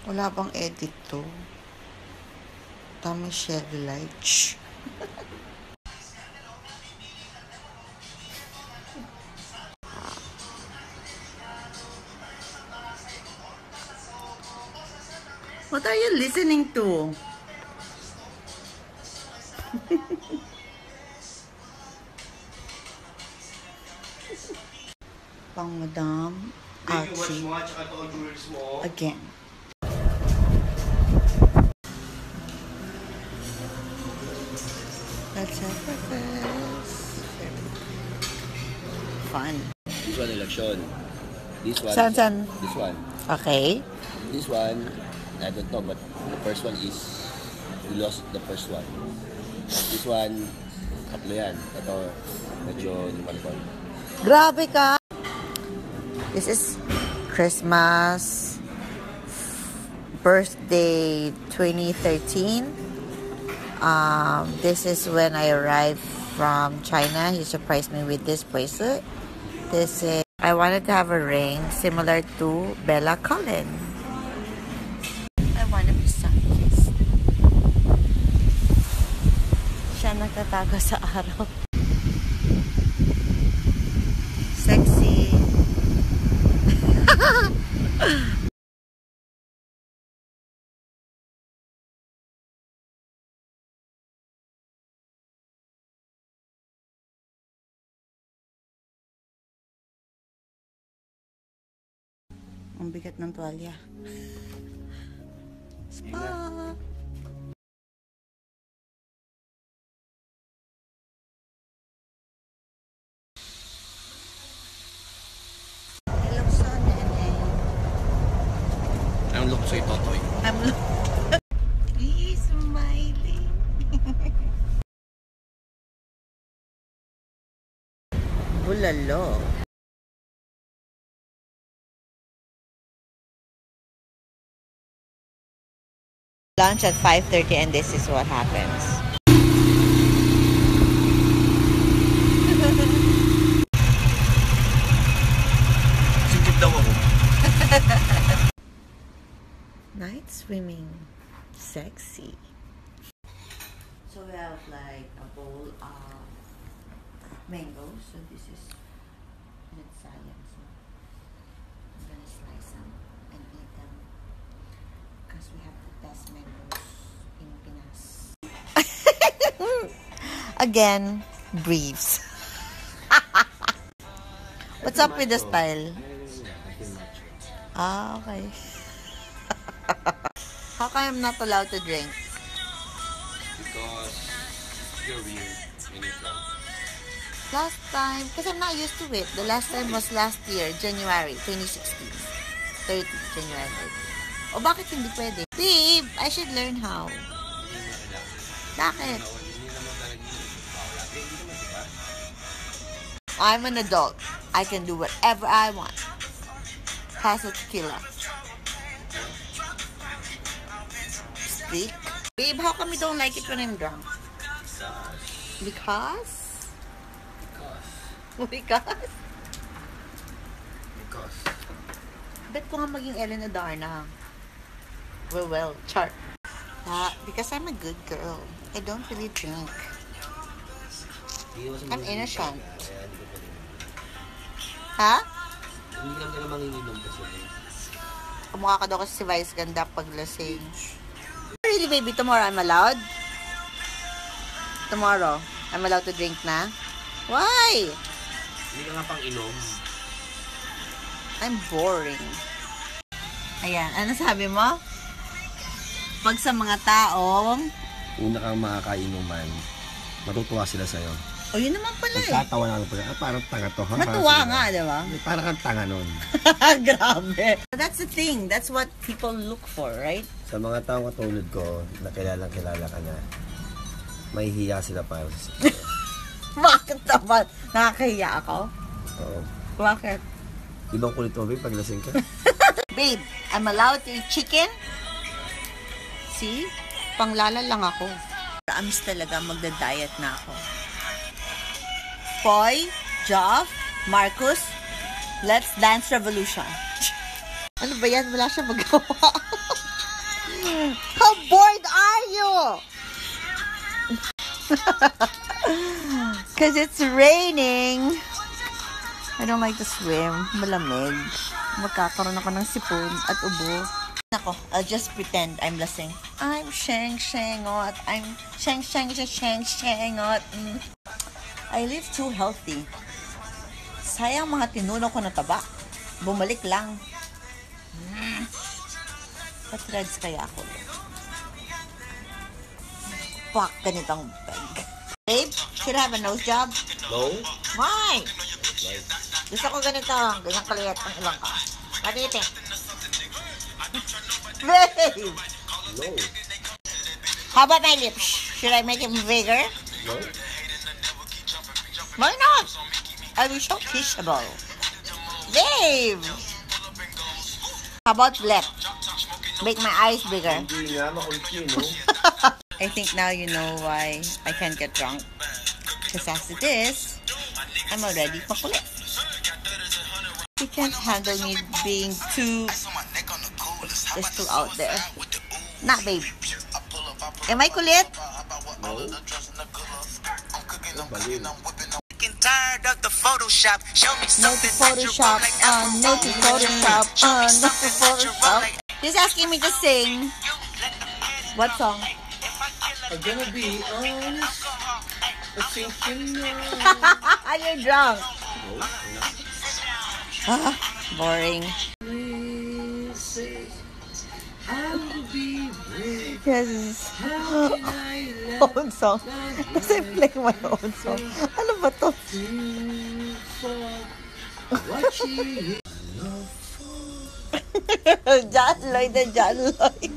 Wala bang edit to? Tama shelly lights. What are you listening to? Pang Madam Archie again. Let's have breakfast. Fun. This one election. This one. San? This one. Okay. This one, I don't know, but the first one is we lost the first one. This one, tatlo yan. Ito, medyo lumalpon. Grabe ka! This is Christmas birthday 2013. This is when I arrived from China. He surprised me with this bracelet. This is, I wanted to have a ring similar to Bella Cullen. I want to be sun-kissed. Siya nagtatago sa araw. Sexy. Ang bigat ng tuwalya. Spa! Hello, son. Ang look sa'yo, Totoy. I'm He's smiling. Bulalo. Lunch at 5:30 and this is what happens. Singkit daw ako. Night swimming. Sexy. So we have like a bowl of mangoes. So this is sayang. So I'm gonna slice them and eat them because we have the best mangoes in Pinas. Again, briefs. What's up with the style? Ah, okay. How come I'm not allowed to drink? Because you're weird when you're drunk. Last time, because I'm not used to it. The last time was last year, January 2016. 30, January 30. O bakit hindi pwede? Babe, I should learn how. Bakit? I'm an adult. I can do whatever I want. Pass the tequila. Stick. Babe, how come you don't like it when I'm drunk? Because? Because? Bet ko nga maging Ellen Adarna. Well, char. Because I'm a good girl. I don't really drink. I'm innocent. Ha? Hindi lang ka manginginom kasi. Kamukha ka daw kasi si Vice Ganda pag lasing. Really, baby? Tomorrow I'm allowed? Tomorrow, I'm allowed to drink na? Why? Hindi ka nga pang inom. I'm boring. Ayan, ano sabi mo? Pag sa mga taong... Una kang makakainuman, matutuwa sila sa'yo. O, yun naman pala eh. Magtatawa na pag parang tanga to. Ha? Matuwa nga, di ba? Parang kang tanga nun. Grabe. That's the thing. That's what people look for, right? Sa mga taong katulad ko, na kilala ka na, may hiya sila para sa... Bakit naman? Nakakahiya ako? Oo. Bakit? Ibang kulit mo, babe, pag lasing ka. Babe, I'm allowed to eat chicken? See? Panglala lang ako. Promise talaga, magda-diet na ako. Poy, Joff, Marcus, let's dance revolution. Ano ba yan? Wala siya magawa. How bored are you? Because it's raining. I don't like to swim. Malamig. Magkakaroon ako ng sipon at ubo. Nako, I'll just pretend I'm lasing. I'm shengot. I'm shengot. I live too healthy. Sayang mga tinuno ko na taba. Bumalik lang. Patreds kaya ako. Fuck, ganitong bag. Babe, should I have a nose job? No? Why? Gusto ko ganito. Ganyan kaliit ang ilong ko. What do you think? Babe! No. How about my lips? Should I make them bigger? No? Why not? I'll be so kissable. Babe! How about lip? Make my eyes bigger. Hindi nga makunti, no? I think now you know why I can't get drunk. Because as it is, I'm already makulit. You can't handle me being just too out there. Nah, babe. Am I kulit? No? Baliw. Tired of the Photoshop. Show me No to something Photoshop. No to Photoshop. No to Photoshop. He's asking me to sing. What song? I'm gonna be honest. I think you know. You're drunk. No? Ah, boring. Yes. Own song. Kasi play my own song. Ano ba to? John Lloyd na John Lloyd.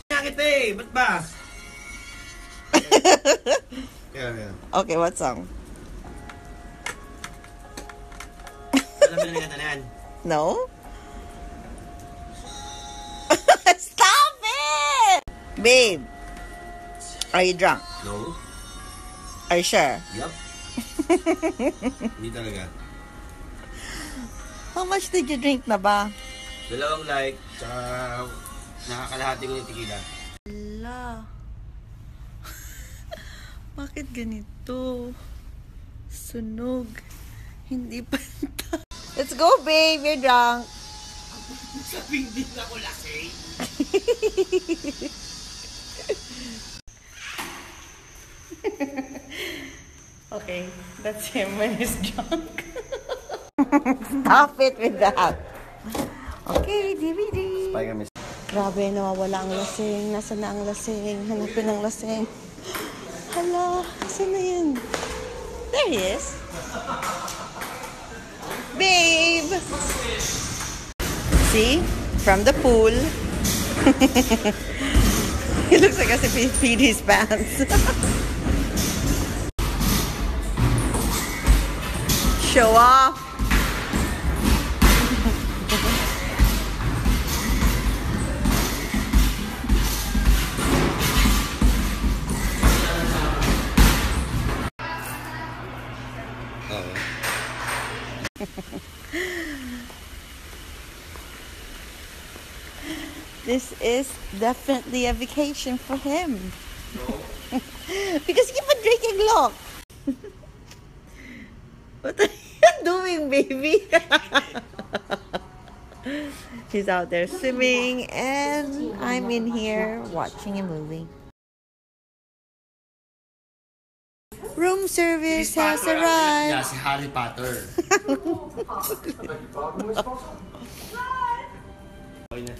Nakit eh! Ba't ba? Yeah. Okay, what song? Alam mo na nga tanan. No? Stop it! Babe, are you drunk? No? Are you sure? Yup. Hindi talaga. How much did you drink na ba? 2 like, tsaka nakakalahati ko yung tequila. Ala. Bakit ganito? Sunog. Hindi panta. Let's go, babe. You're drunk. Sabing din ako lasing. Okay, that's him when he's drunk. Stop it with that. Okay, DVD. Bye kami. Grabe, nawawala ang lasing. Nasaan na ang lasing? Hanapin ang lasing. Hala, saan na yun? There he is. Babe! See? From the pool. He looks like as if he peed his pants. Show off. This is definitely a vacation for him. No? Because keep on drinking, look. What are you doing, baby? He's out there swimming and I'm in here watching a movie. Room service has arrived. Yeah, si Harry Potter. Okay na.